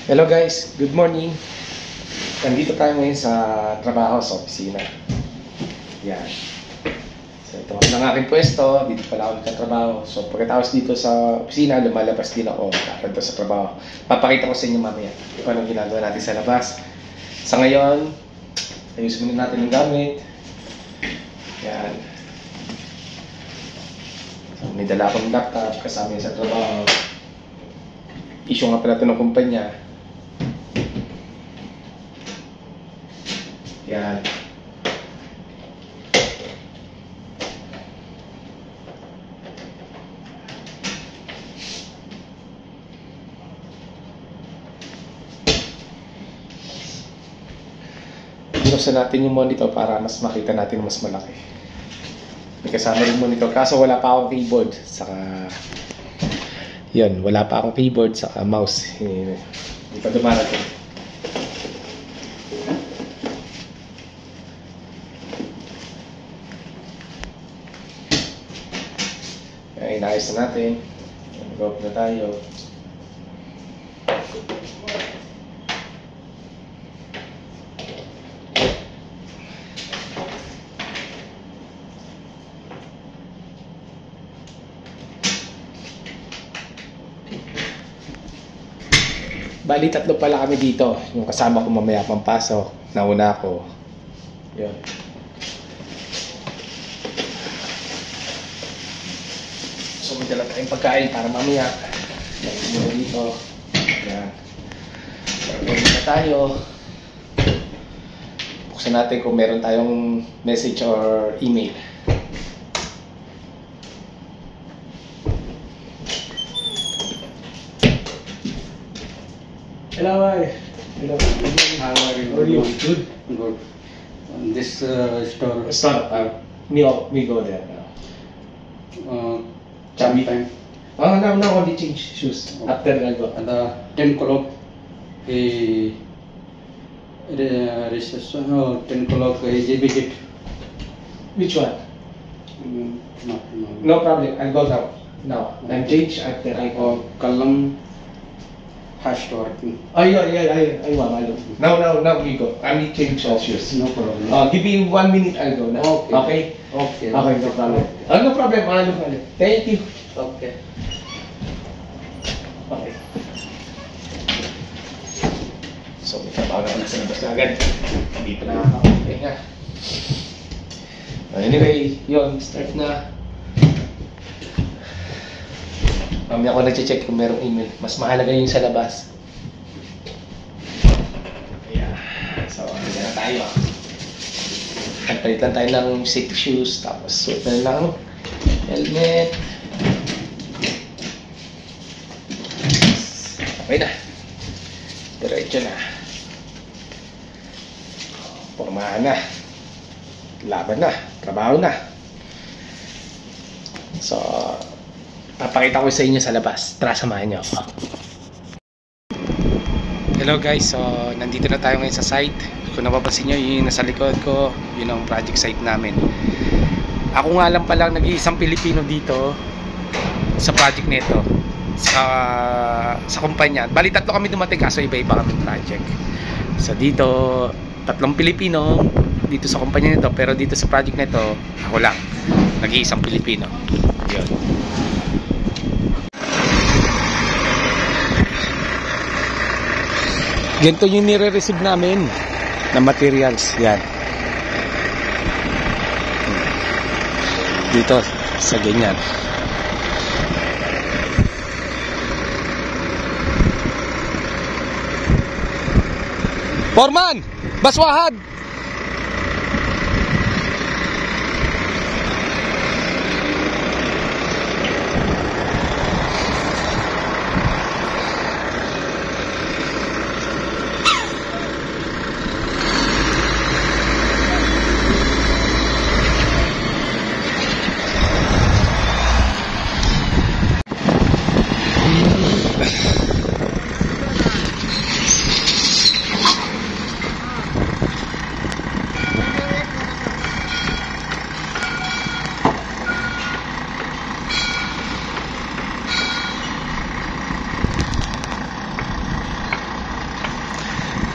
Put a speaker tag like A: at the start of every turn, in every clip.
A: Hello guys, good morning. Nandito tayo ngayon sa trabaho sa opisina. Yan. So ito ang aking pwesto, dito pala ako nagtatrabaho. So pagkatapos dito sa opisina, lumalabas din ako para sa trabaho. Papakita ko sa inyo mamaya kung anong ginagawa natin sa labas. Sa ngayon, ayusin muna natin yung gamit. Yan. So may dala akong laptop kasama yun sa trabaho. Issue nga pala ito ng kumpanya. Yan. Binuksan natin yung monitor para mas makita natin mas malaki. May kasama rin monitor kaso wala pa akong keyboard saka yun, wala pa akong keyboard saka mouse. Hindi pa dumarating. Ay, inayos na natin. Mag-off na tayo. Bali, tatlo pala kami dito. Yung kasama ko mamaya pang pasok. Nauna ako. Yun. So, may dala tayong pagkain para mamaya. Muna dito. Yan. Pagkain na tayo. Buksan natin kung meron tayong message or email. Hello, hi. Hello.
B: How are you?
A: How are you? Good.
B: Good. This store.
A: Start. Me go there now.
B: Chubby time.
A: Oh, now only change shoes.
B: Okay.
A: After I go.
B: At the 10 o'clock, recess. 10 o'clock JB gate.
A: Which one?
B: No.
A: No problem. I'll go now. Now. I'm change after I go.
B: Kallam has store.
A: Oh, yeah. I want. Now we go. I need change shoes.
B: No problem.
A: Give me 1 minute. I'll go now.
B: Okay.
A: Okay. Okay, no problem. No problem. Thank you.
B: Okay.
A: Okay. So, may trabaho na sa labas na agad. Hindi pa nakakapahinga. Anyway, yun. Start na. Mamaya ako nag-check kung merong email. Mas mahalaga yung sa labas. Ayan. So, hanggang na tayo. Nagpalit lang tayo ng safety shoes. Tapos, suot na lang helmet. Okay na. Diretso na. Pormahan na. Laban na. Trabaho na. So, papakita ko sa inyo sa labas. Tara, samahan nyo ako. Hello guys, so nandito na tayo ngayon sa site. Kung napapansin nyo, yung nasa likod ko, yun ang project site namin. Ako nga lang palang nag-iisang Pilipino dito sa project nito. Sa kumpanya. Bali, tatlo kami dumating kaso iba-iba kami project. So dito, tatlong Pilipino dito sa kumpanya nito, pero dito sa project nito, ako lang. Nag-iisang Pilipino. Yun. Ganito yung nire-receive namin na materials. Yan. Dito sa ganyan. Foreman! Baswahad!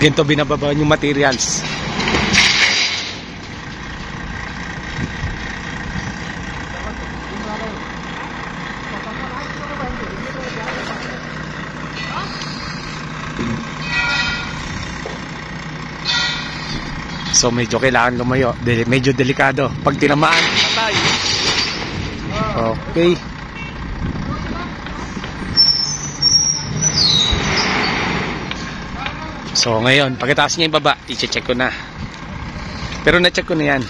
A: Ganito binababa yung materials. So medyo kailangan lumayo. Medyo delikado. Pag tinamaan, patay. Okay. So ngayon, pagkatapos niya yung baba, i-check ko na. Pero na-check ko na yan.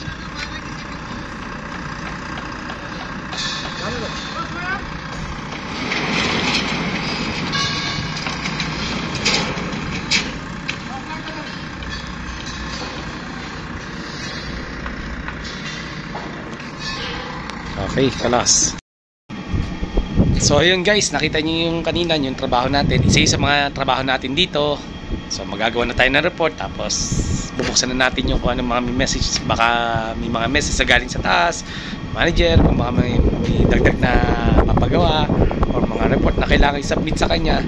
A: Okay, kalas. So ayun guys, nakita niyo yung kanina yung trabaho natin. Isa sa mga trabaho natin dito. So magagawa na tayo ng report, tapos bubuksan na natin yung kung ano mga message. Baka may mga message na galing sa taas, manager, kung baka may dagdag na papagawa or mga report na kailangan i-submit sa kanya.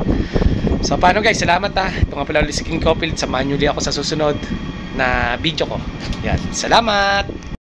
A: So paano guys, salamat ha. Ito nga pala ulit si King Cofield. Samahan nyo ulit ako sa susunod na video ko. Yan, salamat.